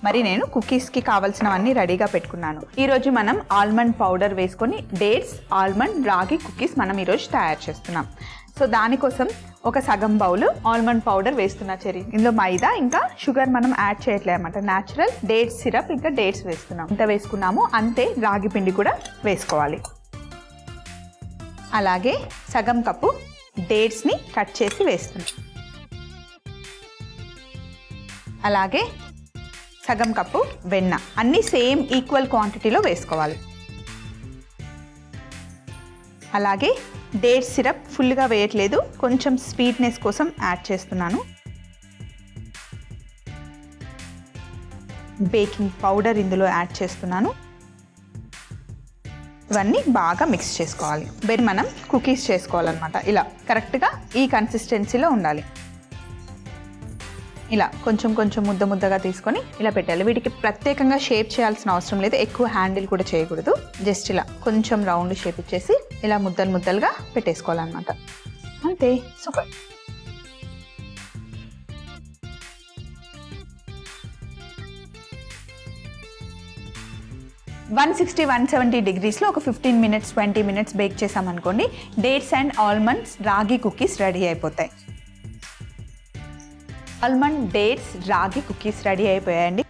మరి నేను కుకీస్కి కావాల్సినవన్నీ రెడీగా పెట్టుకున్నాను. ఈరోజు మనం ఆల్మండ్ పౌడర్ వేసుకొని డేట్స్, ఆల్మండ్, రాగి కుకీస్ మనం ఈరోజు తయారు చేస్తున్నాం. సో దానికోసం ఒక సగం బౌల్ ఆల్మండ్ పౌడర్ వేస్తున్నా చెర్రీ. ఇందులో మైదా ఇంకా షుగర్ మనం యాడ్ చేయట్లేదు అనమాట. న్యాచురల్ డేట్స్ సిరప్ ఇంకా డేట్స్ వేస్తున్నాం. ఎంత వేసుకున్నామో అంతే రాగి పిండి కూడా వేసుకోవాలి. అలాగే సగం కప్పు డేట్స్ని కట్ చేసి వేస్తున్నాం. అలాగే సగం కప్పు వెన్న. అన్నీ సేమ్ ఈక్వల్ క్వాంటిటీలో వేసుకోవాలి. అలాగే డేట్స్ సిరప్ ఫుల్గా వేయట్లేదు, కొంచెం స్వీట్నెస్ కోసం యాడ్ చేస్తున్నాను. బేకింగ్ పౌడర్ ఇందులో యాడ్ చేస్తున్నాను. ఇవన్నీ బాగా మిక్స్ చేసుకోవాలి. మనం కుకీస్ చేసుకోవాలన్నమాట. ఇలా కరెక్ట్గా ఈ కన్సిస్టెన్సీలో ఉండాలి. ఇలా కొంచెం కొంచెం ముద్దగా తీసుకొని ఇలా పెట్టాలి. వీటికి ప్రత్యేకంగా షేప్ చేయాల్సిన అవసరం లేదు, ఎక్కువ హ్యాండిల్ కూడా చేయకూడదు. జస్ట్ ఇలా కొంచెం రౌండ్ షేప్ ఇచ్చేసి ఇలా ముద్దలుగా పెట్టేసుకోవాలన్నమాట. అంతే, సూపర్. వన్ 170 డిగ్రీస్లో ఒక 15 మినిట్స్ 20 మినిట్స్ బేక్ చేసామనుకోండి, డేట్స్ అండ్ ఆల్మండ్స్ రాగి కుకీస్ రెడీ అయిపోతాయి. ఆల్మండ్, డేట్స్, రాగి కుకీస్ రెడీ అయిపోయాయండి.